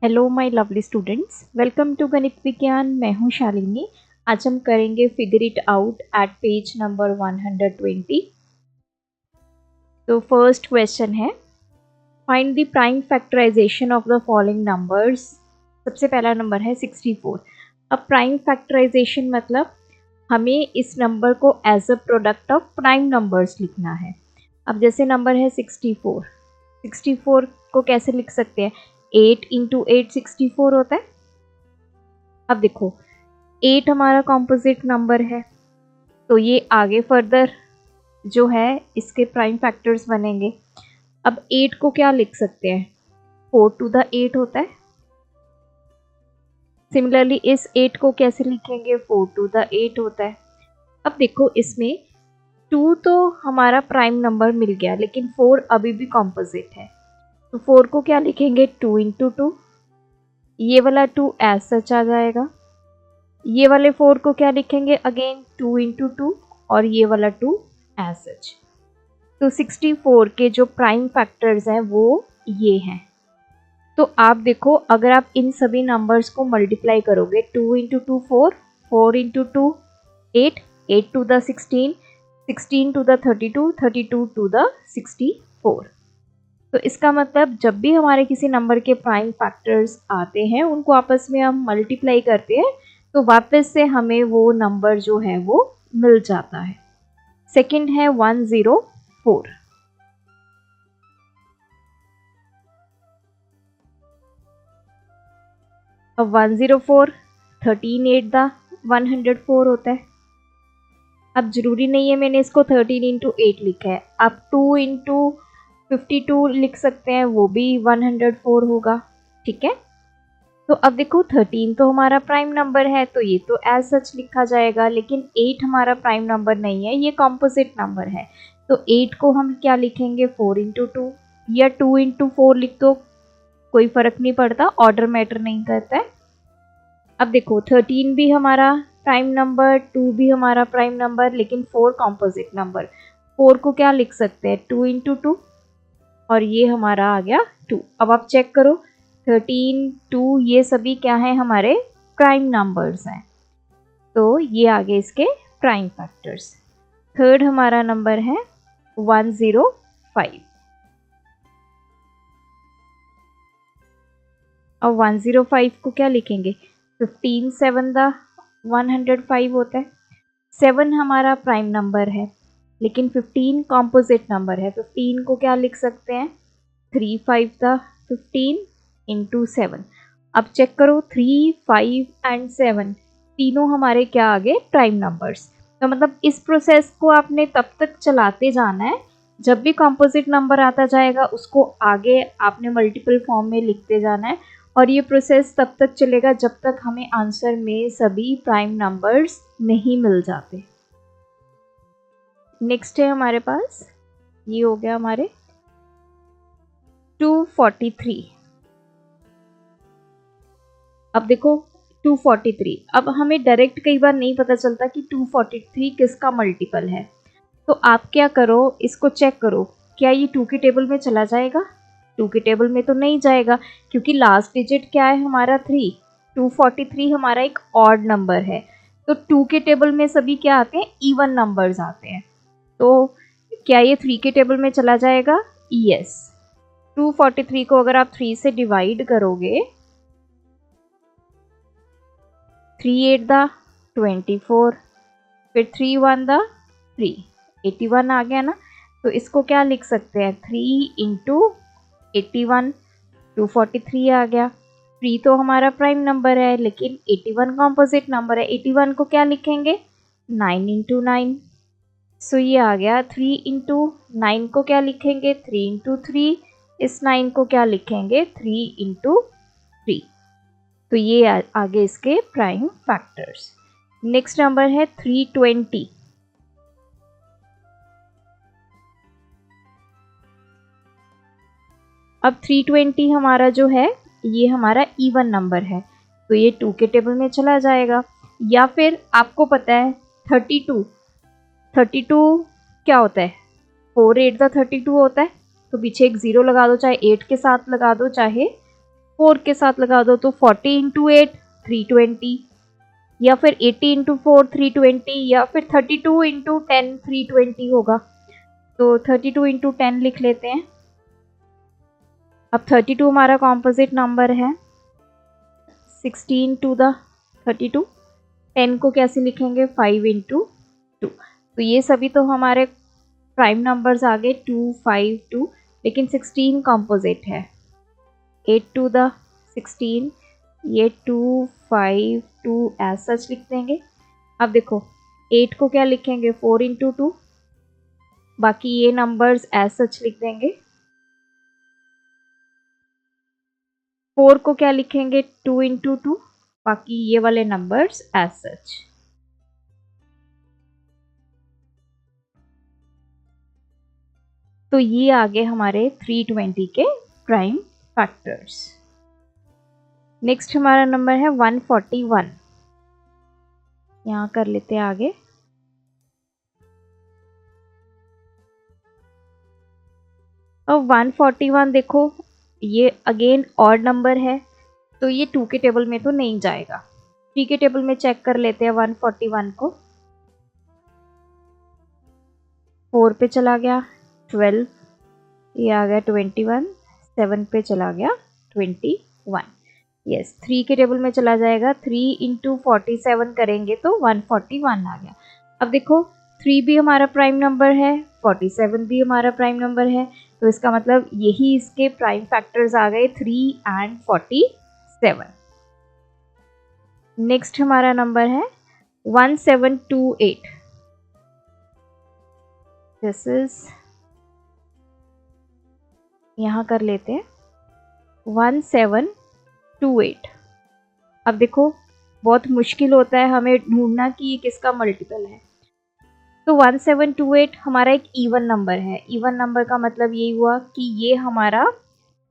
Hello my lovely students, welcome to Ganit Vigyan. मैं हूं शालिनी। आज हम करेंगे figure it out at page number 120। तो फर्स्ट क्वेश्चन है, find the prime factorisation of the following numbers. सबसे पहला नंबर है 64। अब प्राइम फैक्टराइजेशन मतलब हमें इस नंबर को as a product of prime numbers लिखना है। अब जैसे नंबर है 64, 64 को कैसे लिख सकते हैं? 8 इंटू 8 64 होता है। अब देखो 8 हमारा कॉम्पोजिट नंबर है, तो ये आगे फर्दर जो है इसके प्राइम फैक्टर्स बनेंगे। अब 8 को क्या लिख सकते हैं? 4 टू द 8 होता है। सिमिलरली इस 8 को कैसे लिखेंगे? 4 टू द 8 होता है। अब देखो इसमें 2 तो हमारा प्राइम नंबर मिल गया, लेकिन 4 अभी भी कॉम्पोजिट है, तो 4 को क्या लिखेंगे? 2 इंटू 2। ये वाला 2 एज सच आ जाएगा। ये वाले 4 को क्या लिखेंगे? अगेन 2 इंटू 2, और ये वाला 2 एज सच। तो 64 के जो प्राइम फैक्टर्स हैं वो ये हैं। तो आप देखो, अगर आप इन सभी नंबर्स को मल्टीप्लाई करोगे, 2 into 2 4, 4 into 2 8, 8 two the 16, 16 two the 32, 32 two the 64। तो इसका मतलब जब भी हमारे किसी नंबर के प्राइम फैक्टर्स आते हैं, उनको आपस में हम मल्टीप्लाई करते हैं, तो वापस से हमें वो नंबर जो है वो मिल जाता है। सेकंड है 104। अब 104 13 8 द 104 होता है। अब जरूरी नहीं है मैंने इसको 13 इंटू 8 लिखा है, आप 2 इंटू 52 लिख सकते हैं, वो भी 104 होगा। ठीक है। तो अब देखो 13 तो हमारा प्राइम नंबर है, तो ये तो एज सच लिखा जाएगा, लेकिन 8 हमारा प्राइम नंबर नहीं है, ये कॉम्पोजिट नंबर है। तो 8 को हम क्या लिखेंगे? 4 इंटू 2, या 2 इंटू 4 लिख दो, कोई फर्क नहीं पड़ता, ऑर्डर मैटर नहीं करता है। अब देखो 13 भी हमारा प्राइम नंबर, 2 भी हमारा प्राइम नंबर, लेकिन 4 कॉम्पोजिट नंबर। 4 को क्या लिख सकते हैं? 2 इंटू 2, और ये हमारा आ गया 2। अब आप चेक करो 13 2 ये सभी क्या है? हमारे प्राइम नंबर्स हैं, तो ये आगे इसके प्राइम फैक्टर्स। थर्ड हमारा नंबर है 105। अब 105 को क्या लिखेंगे? 15 7 द 105 होता है। 7 हमारा प्राइम नंबर है, लेकिन 15 कॉम्पोजिट नंबर है। 15 को क्या लिख सकते हैं? 3 5 द 15 इंटू 7। अब चेक करो 3 5 एंड 7 तीनों हमारे क्या आ गए? Prime numbers. तो मतलब इस प्रोसेस को आपने तब तक चलाते जाना है, जब भी कॉम्पोजिट नंबर आता जाएगा उसको आगे आपने मल्टीपल फॉर्म में लिखते जाना है, और ये प्रोसेस तब तक चलेगा जब तक हमें आंसर में सभी प्राइम नंबर्स नहीं मिल जाते। नेक्स्ट है हमारे पास, ये हो गया हमारे 243। अब देखो 243, अब हमें डायरेक्ट कई बार नहीं पता चलता कि 243 किसका मल्टीपल है, तो आप क्या करो, इसको चेक करो, क्या ये 2 के टेबल में चला जाएगा? 2 के टेबल में तो नहीं जाएगा, क्योंकि लास्ट डिजिट क्या है हमारा? 3। 243 हमारा एक ऑड नंबर है, तो 2 के टेबल में सभी क्या आते हैं? इवन नंबर्स आते हैं। तो क्या ये 3 के टेबल में चला जाएगा? यस। 243 को अगर आप 3 से डिवाइड करोगे, 3 8 द 24, फिर 3 1 द 3, 81 आ गया ना। तो इसको क्या लिख सकते हैं? 3 इंटू 81, 243 आ गया। 3 तो हमारा प्राइम नंबर है, लेकिन 81 कॉम्पोजिट नंबर है। 81 को क्या लिखेंगे? 9 इंटू 9। सो ये आ गया 3 इंटू 9 को क्या लिखेंगे? 3 इंटू 3। इस 9 को क्या लिखेंगे? 3 इंटू 3। तो ये आगे इसके प्राइम फैक्टर्स। नेक्स्ट नंबर है 320। अब 320 हमारा जो है ये हमारा इवन नंबर है, तो ये 2 के टेबल में चला जाएगा। या फिर आपको पता है 32, 32 क्या होता है? 4 8 द 32 होता है, तो पीछे एक 0 लगा दो, चाहे 8 के साथ लगा दो चाहे 4 के साथ लगा दो तो 40 इंटू 8 320, या फिर 80 इंटू 4 320, या फिर 32 इंटू 10 320 होगा। तो 32 इंटू 10 लिख लेते हैं। अब 32 हमारा कॉम्पोजिट नंबर है, 16 टू द 32, 10 को कैसे लिखेंगे 5 इंटू 2। तो ये सभी तो हमारे प्राइम नंबर्स आ गए 2 5 2, लेकिन 16 कॉम्पोजिट है। 8 टू द 16, ये 2 5 2 एज सच लिख देंगे। अब देखो 8 को क्या लिखेंगे 4 इंटू 2, बाकी ये नंबर्स एज सच लिख देंगे। 4 को क्या लिखेंगे 2 इंटू 2, बाकी ये वाले नंबर्स एज सच। तो ये आ गए हमारे 320 के प्राइम फैक्टर्स। नेक्स्ट हमारा नंबर है 141, यहाँ कर लेते हैं आगे। अब 141 देखो ये अगेन ऑड नंबर है, तो ये 2 के टेबल में तो नहीं जाएगा। 3 के टेबल में चेक कर लेते हैं 141 को। 4 पे चला गया 12, ये आ गया 21, 7 पे चला गया 21, यस 3 के टेबल में चला जाएगा। 3 इंटू 47 करेंगे तो 141 आ गया। अब देखो 3 भी हमारा प्राइम नंबर है, 47 भी हमारा प्राइम नंबर है, तो इसका मतलब यही इसके प्राइम फैक्टर्स आ गए 3 एंड 47। नेक्स्ट हमारा नंबर है 1728, दिस इज, यहाँ कर लेते हैं 1728। अब देखो बहुत मुश्किल होता है हमें ढूंढना कि ये किसका मल्टीपल है। तो 1728 हमारा एक इवन नंबर है। इवन नंबर का मतलब यही हुआ कि ये हमारा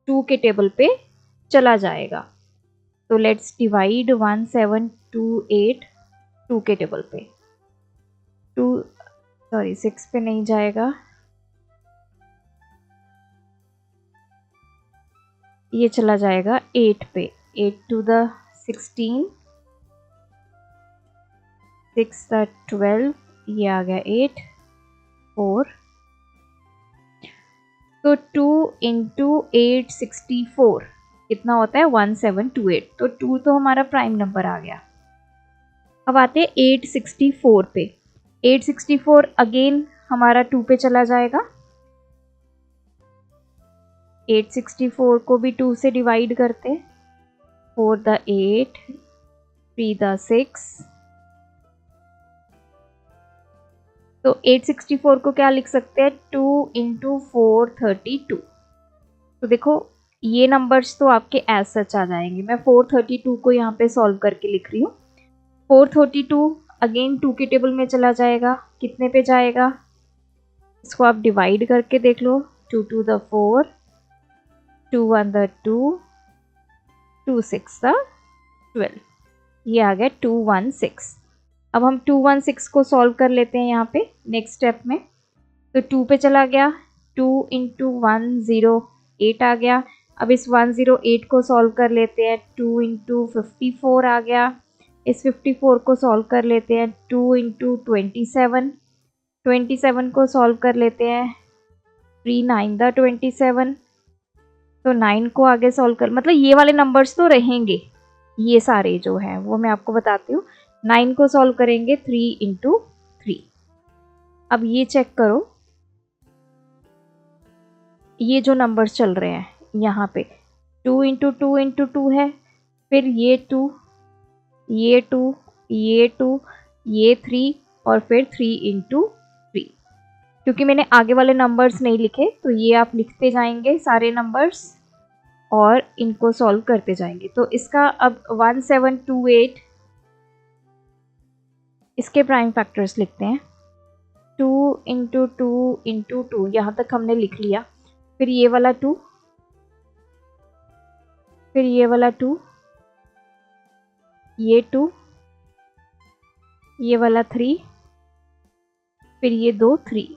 2 के टेबल पे चला जाएगा। तो लेट्स डिवाइड 1728 2 के टेबल पे। 6 पे नहीं जाएगा, ये चला जाएगा 8 पे। 8 टू द 16, 6 द 12, ये आ गया 8 4। तो 2 इंटू 8 64 कितना होता है 1728। तो 2 तो हमारा प्राइम नंबर आ गया। अब आते हैं 864 पे। 864 अगेन हमारा 2 पे चला जाएगा। 864 को भी 2 से डिवाइड करते, 4 द 8, 3 द 6। तो 864 को क्या लिख सकते हैं 2 इंटू 4 32। तो देखो ये नंबर्स तो आपके एज सच आ जाएंगे। मैं 432 को यहाँ पे सॉल्व करके लिख रही हूँ। 432 अगेन 2 के टेबल में चला जाएगा, कितने पे जाएगा इसको आप डिवाइड करके देख लो। 2 टू द 4, 2 1 द 2, 2 6 द 12, ये आ गया 216। अब हम 216 को सॉल्व कर लेते हैं यहाँ पे नेक्स्ट स्टेप में। तो 2 पे चला गया, 2 इंटू 108 आ गया। अब इस 108 को सॉल्व कर लेते हैं, 2 इंटू 54 आ गया। इस 54 को सॉल्व कर लेते हैं, 2 इंटू 27, 27 को सॉल्व कर लेते हैं, 3 9 द 27। तो 9 को आगे सॉल्व कर, मतलब ये वाले नंबर्स तो रहेंगे, ये सारे जो हैं वो मैं आपको बताती हूँ। 9 को सॉल्व करेंगे 3 इंटू 3। अब ये चेक करो, ये जो नंबर्स चल रहे हैं यहाँ पे 2 इंटू 2 इंटू 2 है, फिर ये 2, ये 2, ये 2, ये 3, और फिर 3 इंटू 3। क्योंकि मैंने आगे वाले नंबर्स नहीं लिखे तो ये आप लिखते जाएंगे सारे नंबर्स और इनको सॉल्व करते जाएंगे। तो इसका अब 1728 इसके प्राइम फैक्टर्स लिखते हैं। 2 इंटू 2 इंटू 2 यहाँ तक हमने लिख लिया। फिर ये वाला 2, फिर ये वाला 2, ये 2, ये वाला 3, फिर ये 2 3।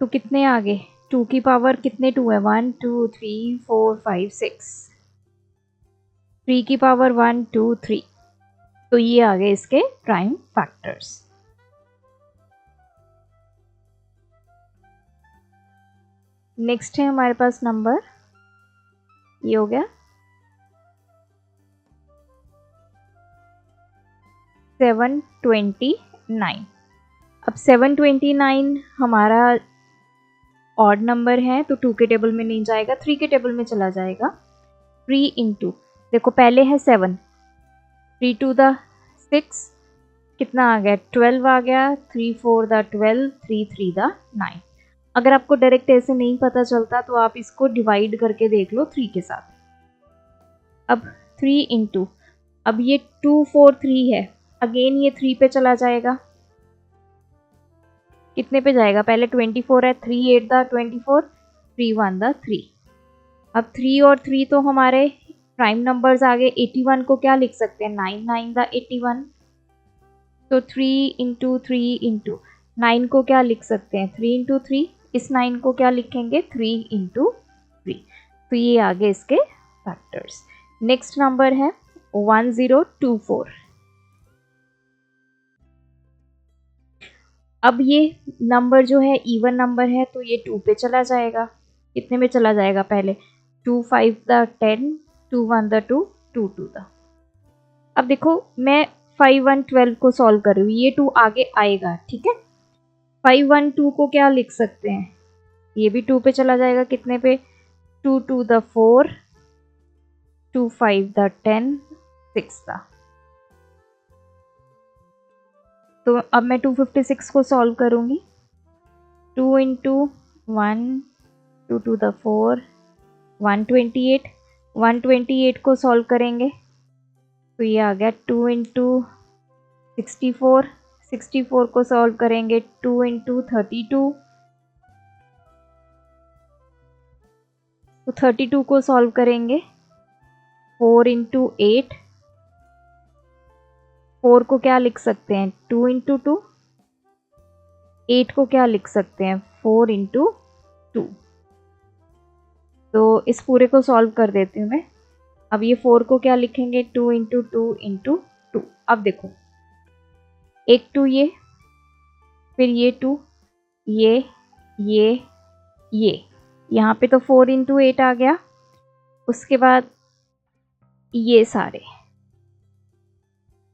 तो कितने आ गए 2 की पावर कितने 2 है 1 2 3 4 5 6, 3 की पावर 1 2 3। तो ये आ गए इसके प्राइम फैक्टर्स। नेक्स्ट है हमारे पास नंबर, ये हो गया 729। अब 729 हमारा ऑड नंबर है तो 2 के टेबल में नहीं जाएगा, 3 के टेबल में चला जाएगा। 3 इंटू, देखो पहले है 7, 3 टू द 6, कितना आ गया 12 आ गया, 3 4 द 12, 3 3 द 9। अगर आपको डायरेक्ट ऐसे नहीं पता चलता तो आप इसको डिवाइड करके देख लो 3 के साथ। अब 3 इंटू, अब ये 2 4 3 है, अगेन ये 3 पे चला जाएगा, कितने पे जाएगा, पहले 24 है, 3 8 द 24, 3 1 द 3। अब 3 और 3 तो हमारे प्राइम नंबर्स आ गए। 81 को क्या लिख सकते हैं, 9 9 द 81। तो 3 इंटू 3 इंटू 9 को क्या लिख सकते हैं, 3 इंटू 3। इस 9 को क्या लिखेंगे, 3 इंटू 3। तो ये आ गए इसके फैक्टर्स। नेक्स्ट नंबर है 1024। अब ये नंबर जो है इवन नंबर है तो ये 2 पे चला जाएगा, कितने में चला जाएगा, पहले 2 5 द 10, 2 1 द 2, 2 2 द। अब देखो मैं 5 1 12 को सॉल्व कर रही हूँ, ये 2 आगे आएगा, ठीक है। 5 1 2 को क्या लिख सकते हैं, ये भी 2 पे चला जाएगा, कितने पे, 2 2 द 4, 2 5 द 10, 6 द। तो अब मैं 256 को सॉल्व करूंगी। 2 इंटू 1 2 टू द 4, 128। 128 को सॉल्व करेंगे तो ये आ गया 2 इंटू 64। 64 को सॉल्व करेंगे 2 इंटू 32। तो 32 को सॉल्व करेंगे 4 इंटू 8। 4 को क्या लिख सकते हैं, 2 इंटू 2। 8 को क्या लिख सकते हैं, 4 इंटू 2। तो इस पूरे को सॉल्व कर देती हूँ मैं। अब ये 4 को क्या लिखेंगे, 2 इंटू 2 इंटू 2। अब देखो एक 2 ये, फिर ये 2, ये यहाँ पे तो 4 इंटू 8 आ गया। उसके बाद ये सारे,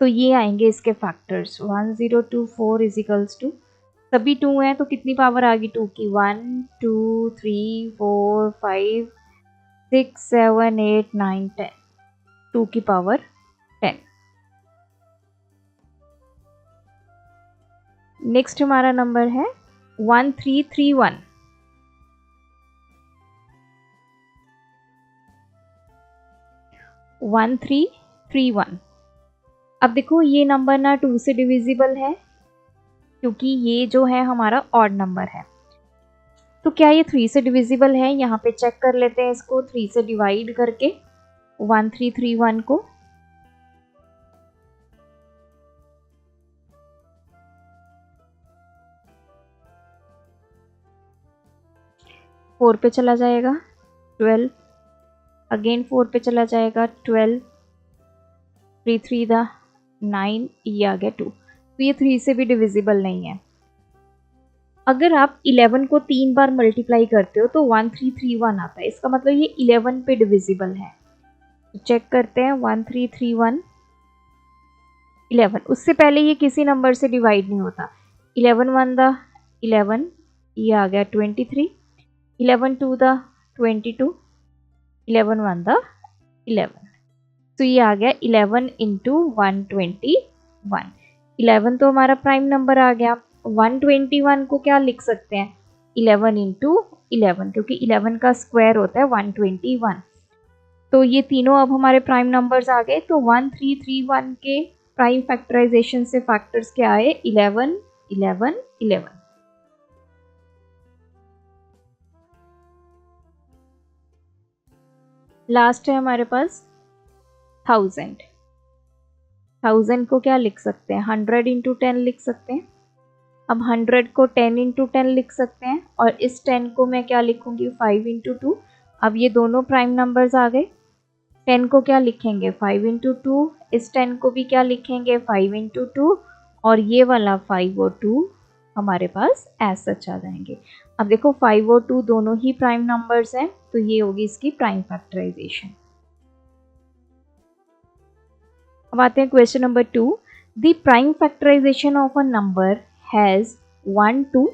तो ये आएंगे इसके फैक्टर्स। 1024 इजिकल्स टू, सभी 2 हैं तो कितनी पावर आ गई 2 की, 1 2 3 4 5 6 7 8 9 10, 2 की पावर 10। नेक्स्ट हमारा नंबर है 1331। One three three one. अब देखो ये नंबर ना 2 से डिविजिबल है क्योंकि ये जो है हमारा ऑड नंबर है। तो क्या ये 3 से डिविजिबल है, यहाँ पे चेक कर लेते हैं इसको 3 से डिवाइड करके 1331 को। फोर पे चला जाएगा 12, अगेन 4 पे चला जाएगा 12, 3 3 द 9, ये आ गया 2। तो ये 3 से भी डिविजिबल नहीं है। अगर आप 11 को 3 बार मल्टीप्लाई करते हो तो 1331 आता है, इसका मतलब ये 11 पे डिविजिबल है। तो चेक करते हैं 1331 11, उससे पहले ये किसी नंबर से डिवाइड नहीं होता। 11 1 द 11, ये आ गया 23, 11 2 द 22, 11 1 द 11। तो ये आ गया 11 इंटू 121। 11 तो हमारा प्राइम नंबर आ गया। 121 को क्या लिख सकते हैं, 11 इंटू 11, क्योंकि 11 का स्क्वायर होता है 121। तो ये तीनों अब हमारे प्राइम नंबर्स आ गए। तो 1331 के प्राइम फैक्टराइजेशन से फैक्टर्स क्या आए, 11 11 11। लास्ट है हमारे पास 1000। को क्या लिख सकते हैं, 100 इंटू 10 लिख सकते हैं। अब 100 को 10 इंटू 10 लिख सकते हैं और इस 10 को मैं क्या लिखूंगी 5 इंटू 2। अब ये दोनों प्राइम नंबर्स आ गए। 10 को क्या लिखेंगे 5 इंटू 2, इस 10 को भी क्या लिखेंगे 5 इंटू 2 और ये वाला 5 और 2 हमारे पास एज सच आ जाएंगे। अब देखो 5 और 2 दोनों ही प्राइम नंबर्स हैं, तो ये होगी इसकी प्राइम फैक्टराइजेशन। अब आते हैं question number 2। The prime factorisation of a number has 1 2।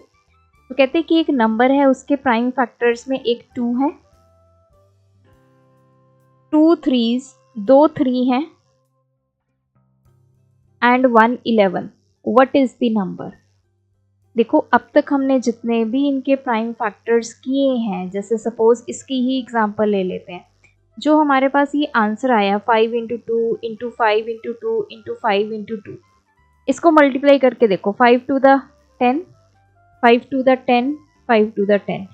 तो कहते हैं कि एक नंबर है उसके प्राइम फैक्टर्स में एक 2 है, 2 3s, 2 3 हैं and 1 11। What is the number? देखो अब तक हमने जितने भी इनके प्राइम फैक्टर्स किए हैं, जैसे सपोज इसकी ही एग्जांपल ले लेते हैं, जो हमारे पास ये आंसर आया 5 into 2 into 5 into 2 into 5 into 2, इसको मल्टीप्लाई करके देखो 5 two the 10, 5 two the 10, 5 two the 10,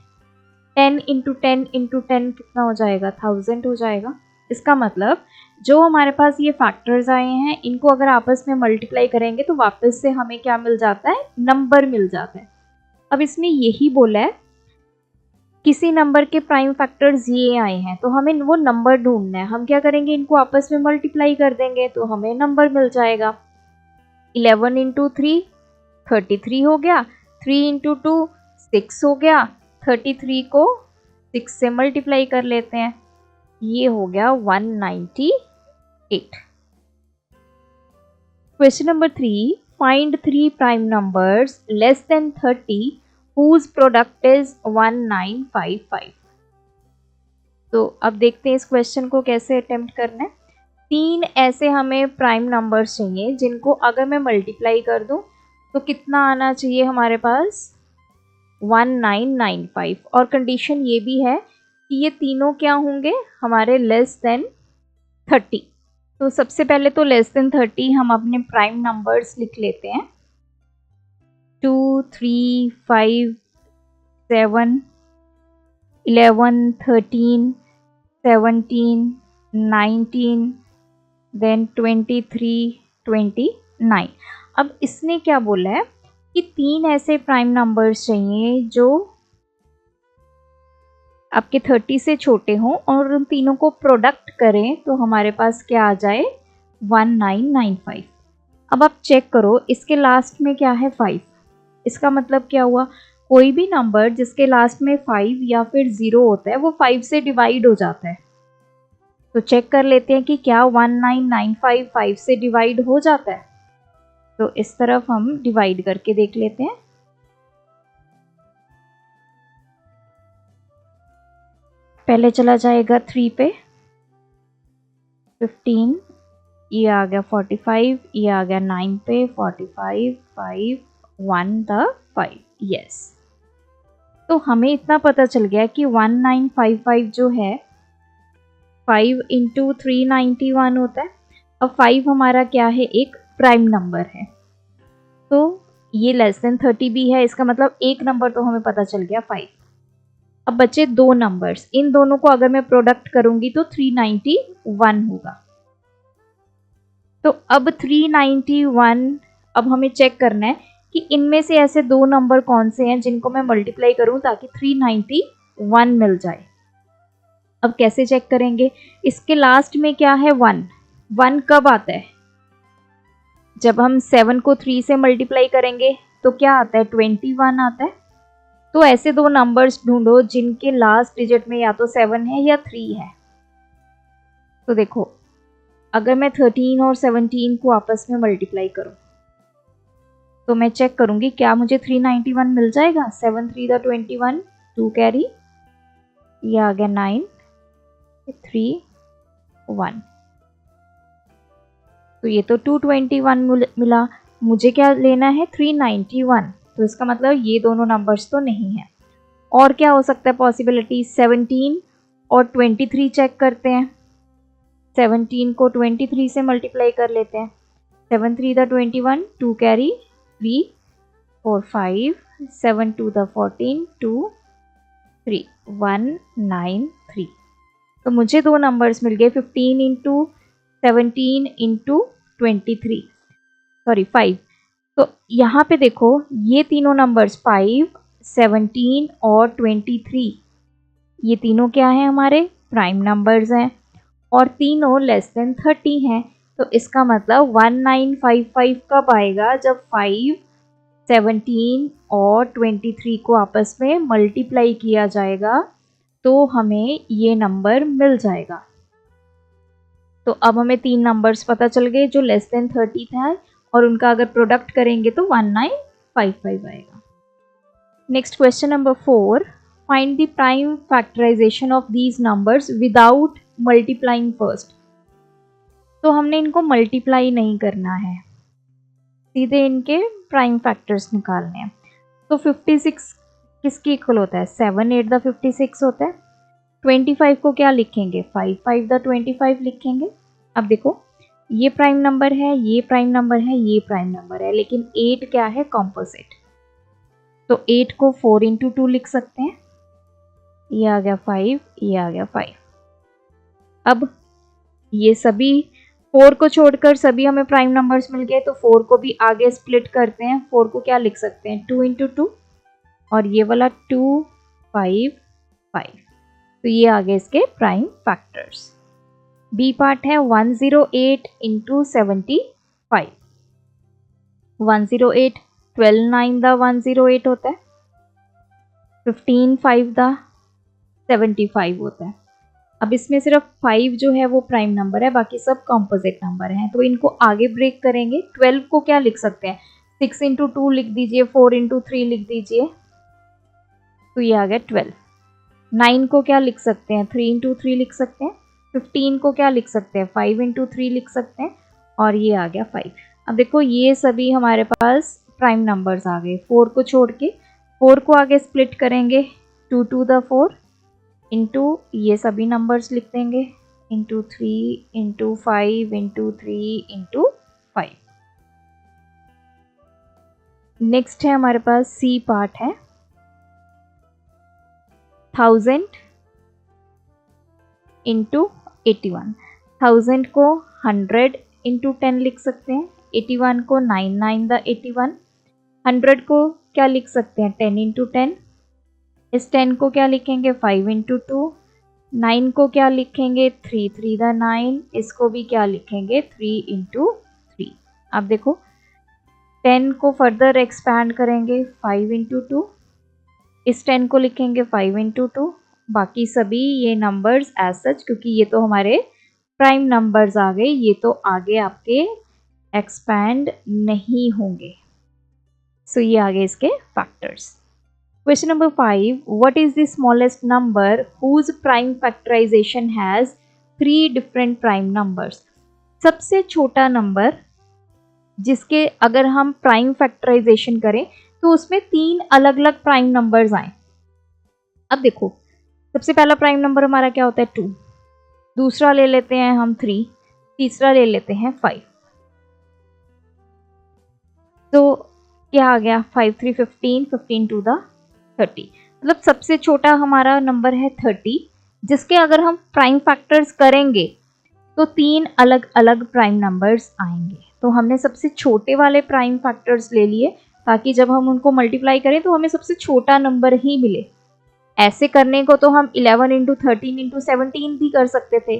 10 into 10 into 10 कितना हो जाएगा 1000 हो जाएगा। इसका मतलब जो हमारे पास ये फैक्टर्स आए हैं इनको अगर आपस में मल्टीप्लाई करेंगे तो वापस से हमें क्या मिल जाता है, नंबर मिल जाता है। अब इसने यही बोला है किसी नंबर के प्राइम फैक्टर्स ये आए हैं तो हमें वो नंबर ढूंढना है। हम क्या करेंगे, इनको आपस में मल्टीप्लाई कर देंगे तो हमें नंबर मिल जाएगा। 11 इंटू 3 33 हो गया, 3 इंटू 2 6 हो गया, 33 को 6 से मल्टीप्लाई कर लेते हैं, ये हो गया 198। Question number 3, find 3 prime numbers less than 30 whose product is 1955। तो अब देखते हैं इस क्वेश्चन को कैसे अटेम्प्ट करना है। 3 ऐसे हमें प्राइम नंबर्स चाहिए जिनको अगर मैं मल्टीप्लाई कर दूं तो कितना आना चाहिए हमारे पास 1995, और कंडीशन ये भी है कि ये तीनों क्या होंगे हमारे लेस देन 30। तो सबसे पहले तो लेस देन 30 हम अपने प्राइम नंबर्स लिख लेते हैं, 2 3 5 7 11 13 17 19 देन 23 29। अब इसने क्या बोला है कि 3 ऐसे प्राइम नंबर्स चाहिए जो आपके 30 से छोटे हों और उन तीनों को प्रोडक्ट करें तो हमारे पास क्या आ जाए 1995। अब आप चेक करो इसके लास्ट में क्या है 5। इसका मतलब क्या हुआ, कोई भी नंबर जिसके लास्ट में 5 या फिर 0 होता है वो 5 से डिवाइड हो जाता है। तो चेक कर लेते हैं कि क्या 1995 5 से डिवाइड हो जाता है। तो इस तरफ हम डिवाइड करके देख लेते हैं। पहले चला जाएगा 3 पे 15, ये आ गया 45, ये आ गया 9 पे 45 5 1 द 5, यस। तो हमें इतना पता चल गया कि 1955 जो है 5 इंटू 391 होता है। अब 5 हमारा क्या है, एक प्राइम नंबर है, तो ये लेस देन 30 भी है, इसका मतलब एक नंबर तो हमें पता चल गया 5। अब बचे 2 नंबर्स, इन दोनों को अगर मैं प्रोडक्ट करूंगी तो 391 होगा। तो अब 391, अब हमें चेक करना है कि इनमें से ऐसे 2 नंबर कौन से हैं जिनको मैं मल्टीप्लाई करूं ताकि 391 मिल जाए। अब कैसे चेक करेंगे, इसके लास्ट में क्या है 1, 1 कब आता है, जब हम 7 को 3 से मल्टीप्लाई करेंगे तो क्या आता है 21 आता है। तो ऐसे 2 नंबर्स ढूंढो जिनके लास्ट डिजिट में या तो 7 है या 3 है। तो देखो अगर मैं 13 और 17 को आपस में मल्टीप्लाई करूं तो मैं चेक करूंगी क्या मुझे 391 मिल जाएगा। 7 3 द 21, 2 कैरी, ये आ गया 9 3 1, तो ये तो 221 मिला। मुझे क्या लेना है 391, तो इसका मतलब ये दोनों नंबर्स तो नहीं है। और क्या हो सकता है पॉसिबिलिटी, 17 और 23 चेक करते हैं। 17 को 23 से मल्टीप्लाई कर लेते हैं, 7 3 द 21, 2 कैरी, 3 4 5 7 2 द 14, 2 3 1 9 3। तो मुझे 2 नंबर्स मिल गए, 15 इंटू 17 इंटू 23, सॉरी 5। तो यहाँ पे देखो ये तीनों नंबर्स 5, 17 और 23, ये तीनों क्या हैं, हमारे प्राइम नंबर्स हैं और तीनों लेस देन 30 हैं। तो इसका मतलब 1955 कब आएगा, जब 5, 17 और 23 को आपस में मल्टीप्लाई किया जाएगा तो हमें ये नंबर मिल जाएगा। तो अब हमें तीन नंबर्स पता चल गए जो लेस देन 30 था और उनका अगर प्रोडक्ट करेंगे तो 1955 आएगा। Next question number 4, find the prime factorisation of these numbers without multiplying first. तो हमने इनको मल्टीप्लाई नहीं करना है, सीधे इनके प्राइम फैक्टर्स निकालने हैं। तो 56 किसके इक्वल होता है, 7 8 द 56 होता है। 25 को क्या लिखेंगे, 5 5 द 25 लिखेंगे। अब देखो ये प्राइम नंबर है, ये प्राइम नंबर है, ये प्राइम नंबर है, लेकिन 8 क्या है, कॉम्पोजिट। तो 8 को 4 इंटू 2 लिख सकते हैं, ये आ गया 5, ये आ गया 5। अब ये सभी 4 को छोड़कर सभी हमें प्राइम नंबर्स मिल गए, तो 4 को भी आगे स्प्लिट करते हैं। 4 को क्या लिख सकते हैं, 2 इंटू 2 और ये वाला 2 5 5। तो ये आ गए इसके प्राइम फैक्टर्स। बी पार्ट है 108 इंटू 75। 108 12 9 द 108 होता है, 15 5 द 75 होता है। अब इसमें सिर्फ 5 जो है वो प्राइम नंबर है, बाकी सब कॉम्पोजिट नंबर हैं। तो इनको आगे ब्रेक करेंगे। 12 को क्या लिख सकते हैं, 6 इंटू 2 लिख दीजिए, 4 इंटू 3 लिख दीजिए, तो ये आ गया 12। 9 को क्या लिख सकते हैं, 3 इंटू 3 लिख सकते हैं। 15 को क्या लिख सकते हैं, 5 इंटू 3 लिख सकते हैं और ये आ गया 5। अब देखो ये सभी हमारे पास प्राइम नंबर्स आ गए। 4 को छोड़ के 4 को आगे स्प्लिट करेंगे, 2 टू द 4 इंटू ये सभी नंबर्स लिख देंगे, into 3 into 5 into 3 into 5। Next है हमारे पास सी पार्ट है 1000 इंटू 81। 1000 को 100 इंटू 10 लिख सकते हैं, 81 को 9 9 द 81। 100 को क्या लिख सकते हैं, 10 इंटू 10। इस 10 को क्या लिखेंगे, 5 इंटू 2। 9 को क्या लिखेंगे, 3 3 द 9। इसको भी क्या लिखेंगे, 3 इंटू 3। अब देखो 10 को फर्दर एक्सपैंड करेंगे, 5 इंटू 2। इस 10 को लिखेंगे 5 इंटू 2। बाकी सभी ये नंबर्स एज सच, क्योंकि ये तो हमारे प्राइम नंबर्स आ गए, ये तो आगे आपके एक्सपैंड नहीं होंगे। सो ये आ गए इसके factors. Question number 5, what is the smallest number whose prime factorisation has 3 different prime numbers. सबसे छोटा नंबर जिसके अगर हम प्राइम फैक्टराइजेशन करें तो उसमें 3 अलग अलग प्राइम नंबर्स आए। अब देखो सबसे पहला प्राइम नंबर हमारा क्या होता है, 2। दूसरा ले लेते हैं हम 3, तीसरा ले लेते हैं 5। तो क्या आ गया, 5 3 15, 15 टू द 30। मतलब सबसे छोटा हमारा नंबर है 30, जिसके अगर हम प्राइम फैक्टर्स करेंगे तो 3 अलग अलग प्राइम नंबर्स आएंगे। तो हमने सबसे छोटे वाले प्राइम फैक्टर्स ले लिए ताकि जब हम उनको मल्टीप्लाई करें तो हमें सबसे छोटा नंबर ही मिले। ऐसे करने को तो हम 11 इंटू 13 इंटू 17 भी कर सकते थे,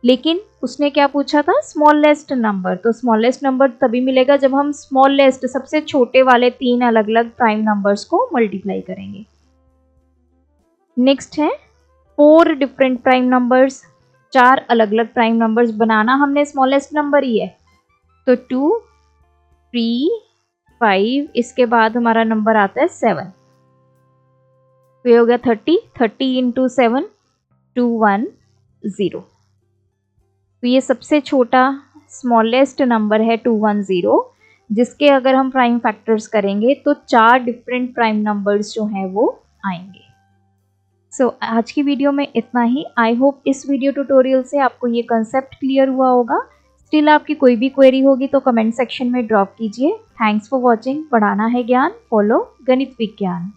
लेकिन उसने क्या पूछा था, स्मॉलेस्ट नंबर। तो स्मॉलेस्ट नंबर तभी मिलेगा जब हम स्मॉलेस्ट सबसे छोटे वाले 3 अलग अलग प्राइम नंबर्स को मल्टीप्लाई करेंगे। नेक्स्ट है 4 डिफरेंट प्राइम नंबर्स, 4 अलग अलग प्राइम नंबर्स बनाना हमने स्मॉलेस्ट नंबर ही है। तो 2 3 5, इसके बाद हमारा नंबर आता है 7। तो ये हो गया 30 इंटू 7 210। तो ये सबसे छोटा स्मॉलेस्ट नंबर है 210, जिसके अगर हम प्राइम फैक्टर्स करेंगे तो 4 डिफरेंट प्राइम नंबर्स जो हैं वो आएंगे। सो आज की वीडियो में इतना ही। आई होप इस वीडियो ट्यूटोरियल से आपको ये कंसेप्ट क्लियर हुआ होगा। स्टिल आपकी कोई भी क्वेरी होगी तो कमेंट सेक्शन में ड्रॉप कीजिए। Thanks for watching. पढ़ाना है ज्ञान, फॉलो गणित विज्ञान।